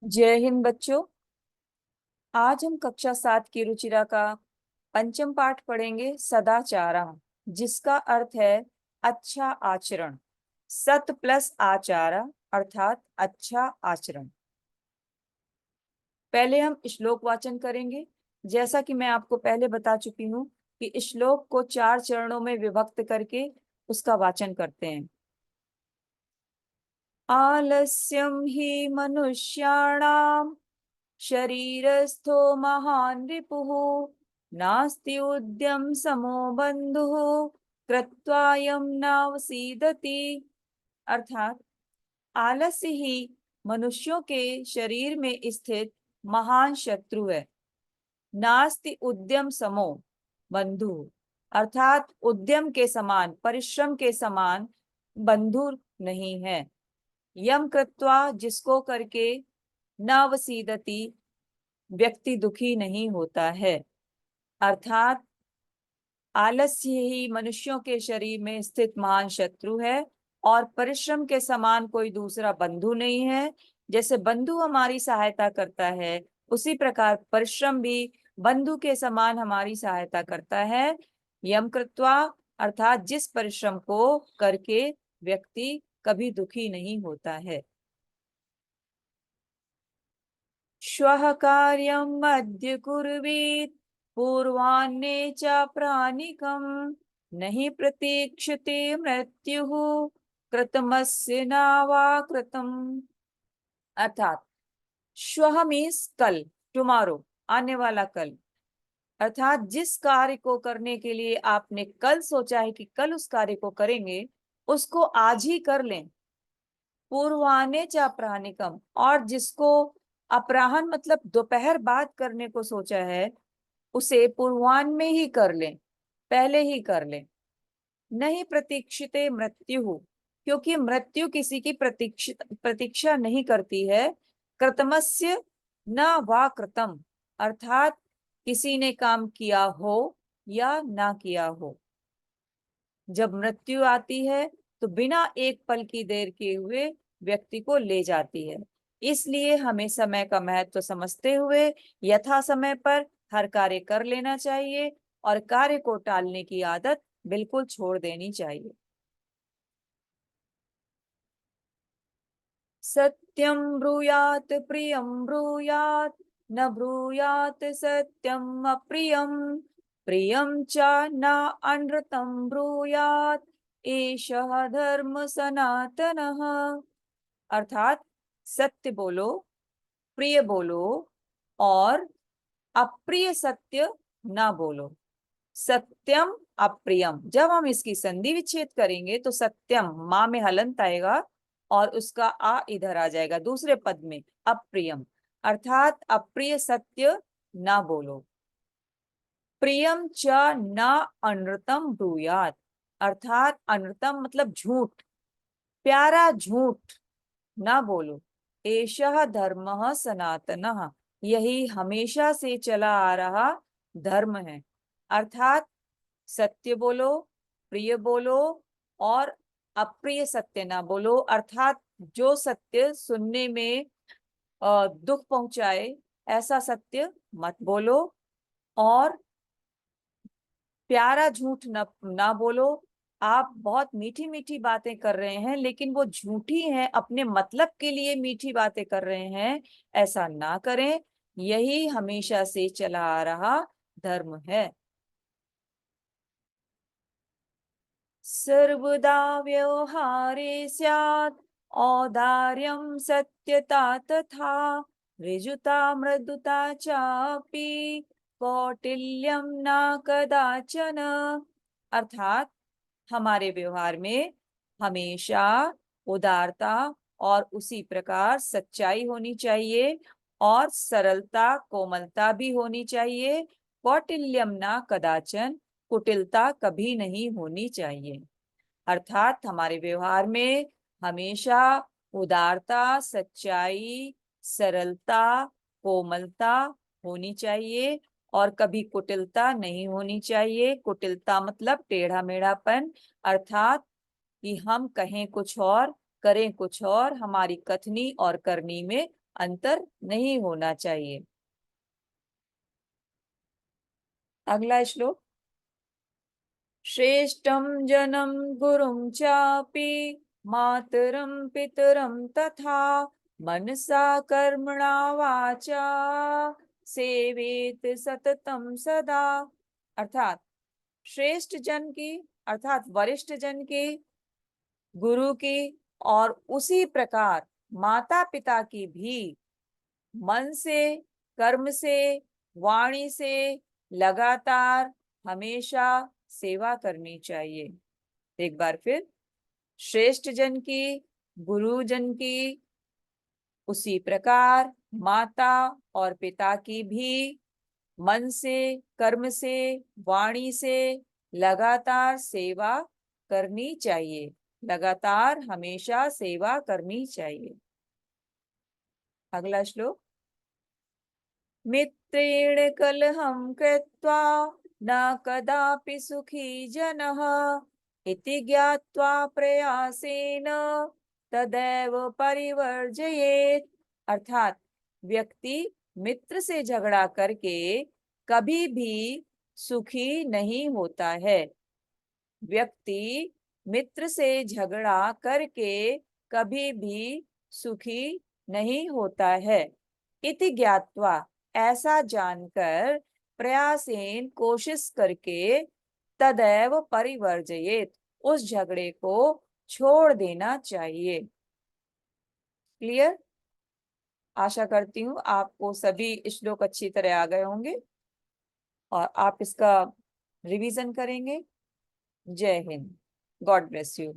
जय हिंद बच्चों। आज हम कक्षा 7 की रुचिरा का पंचम पाठ पढ़ेंगे, सदाचारा, जिसका अर्थ है अच्छा आचरण। सत प्लस आचारा अर्थात अच्छा आचरण। पहले हम श्लोक वाचन करेंगे। जैसा कि मैं आपको पहले बता चुकी हूँ कि श्लोक को 4 चरणों में विभक्त करके उसका वाचन करते हैं। आलस्यम ही मनुष्याणाम शरीरस्थो महान् रिपुः नास्ति उद्यम समो बंधुः कृत्वायं नावसीदति। अर्थात आलस्य ही मनुष्यों के शरीर में स्थित महान शत्रु है। नास्ति उद्यम समो बंधु अर्थात उद्यम के समान, परिश्रम के समान बंधु नहीं है। यम कृत्वा जिसको करके नवसीदति व्यक्ति दुखी नहीं होता है। अर्थात आलस्य ही मनुष्यों के शरीर में स्थित महान शत्रु है और परिश्रम के समान कोई दूसरा बंधु नहीं है। जैसे बंधु हमारी सहायता करता है, उसी प्रकार परिश्रम भी बंधु के समान हमारी सहायता करता है। यम कृत्वा अर्थात जिस परिश्रम को करके व्यक्ति कभी दुखी नहीं होता है। श्वः कार्यम् अद्य कुर्वीत् पूर्वाह्ने च प्राणिकम् नहि प्रतीक्षते मृत्युः कृतमस्य न वा कृतम्। अर्थात श्वः मीन्स कल, टुमारो, आने वाला कल। अर्थात जिस कार्य को करने के लिए आपने कल सोचा है कि कल उस कार्य को करेंगे, उसको आज ही कर लें। पूर्वाह्ने च अपराह्निकम, और जिसको अपराह्न मतलब दोपहर बाद करने को सोचा है, उसे पूर्वाह्न में ही कर लें, पहले ही कर लें। नहीं प्रतीक्षिते मृत्यु, क्योंकि मृत्यु किसी की प्रतीक्षा नहीं करती है। कृतमस्य न वा कृतम अर्थात किसी ने काम किया हो या ना किया हो, जब मृत्यु आती है तो बिना एक पल की देर किए हुए व्यक्ति को ले जाती है। इसलिए हमें समय का महत्व समझते हुए यथा समय पर हर कार्य कर लेना चाहिए और कार्य को टालने की आदत बिल्कुल छोड़ देनी चाहिए। सत्यम ब्रूयात प्रियम ब्रूयात न ब्रूयात सत्यम अप्रियम प्रियम च न अनृतम ब्रूयात एषः धर्म सनातनः। अर्थात सत्य बोलो, प्रिय बोलो और अप्रिय सत्य ना बोलो। सत्यम अप्रियम, जब हम इसकी संधि विच्छेद करेंगे तो सत्यम माँ में हलंत आएगा और उसका आ इधर आ जाएगा दूसरे पद में, अप्रियम अर्थात अप्रिय सत्य ना बोलो। प्रियम च न अनृतम ब्रूयात अर्थात अनृतम मतलब झूठ, प्यारा झूठ ना बोलो। एषः धर्मः सनातनः, यही हमेशा से चला आ रहा धर्म है। अर्थात सत्य बोलो, प्रिय बोलो और अप्रिय सत्य ना बोलो। अर्थात जो सत्य सुनने में दुख पहुंचाए ऐसा सत्य मत बोलो और प्यारा झूठ ना बोलो। आप बहुत मीठी मीठी बातें कर रहे हैं लेकिन वो झूठी हैं, अपने मतलब के लिए मीठी बातें कर रहे हैं, ऐसा ना करें। यही हमेशा से चला आ रहा धर्म है। सर्वदा व्यवहारे स्यात् औदार्यं सत्यता तथा ऋजुता मृदुता चापि कौटिल्यम न कदाचन। अर्थात हमारे व्यवहार में हमेशा उदारता और उसी प्रकार सच्चाई होनी चाहिए और सरलता, कोमलता भी होनी चाहिए। कौटिल्यम ना कदाचन, कुटिलता कभी नहीं होनी चाहिए। अर्थात हमारे व्यवहार में हमेशा उदारता, सच्चाई, सरलता, कोमलता होनी चाहिए और कभी कुटिलता नहीं होनी चाहिए। कुटिलता मतलब टेढ़ा मेढ़ापन, अर्थात कि हम कहें कुछ और करें कुछ और, हमारी कथनी और करनी में अंतर नहीं होना चाहिए। अगला श्लोक। श्रेष्ठं जनं गुरुं चापि मातरं पितरं तथा मनसा कर्मणा वाचा सेवेत सततम सदा। अर्थात श्रेष्ठ जन की, अर्थात वरिष्ठ जन की, गुरु की, और उसी प्रकार माता पिता की भी मन से, कर्म से, वाणी से लगातार हमेशा सेवा करनी चाहिए। एक बार फिर, श्रेष्ठ जन की, गुरुजन की, उसी प्रकार माता और पिता की भी मन से, कर्म से, वाणी से लगातार सेवा करनी चाहिए। लगातार हमेशा सेवा करनी चाहिए। अगला श्लोक। मित्रेण कलहं कृत्वा न कदापि सुखी जनः इति ज्ञात्वा प्रयासेन तदैव परिवर्जयेत्। अर्थात व्यक्ति मित्र से झगड़ा करके कभी भी सुखी नहीं होता है। व्यक्ति मित्र से झगड़ा करके कभी भी सुखी नहीं होता है। इति ज्ञात्वा, ऐसा जानकर, प्रयासेन, कोशिश करके, तदैव परिवर्जयेत, उस झगड़े को छोड़ देना चाहिए। क्लियर? आशा करती हूँ आपको सभी श्लोक अच्छी तरह आ गए होंगे और आप इसका रिवीजन करेंगे। जय हिंद। God bless you.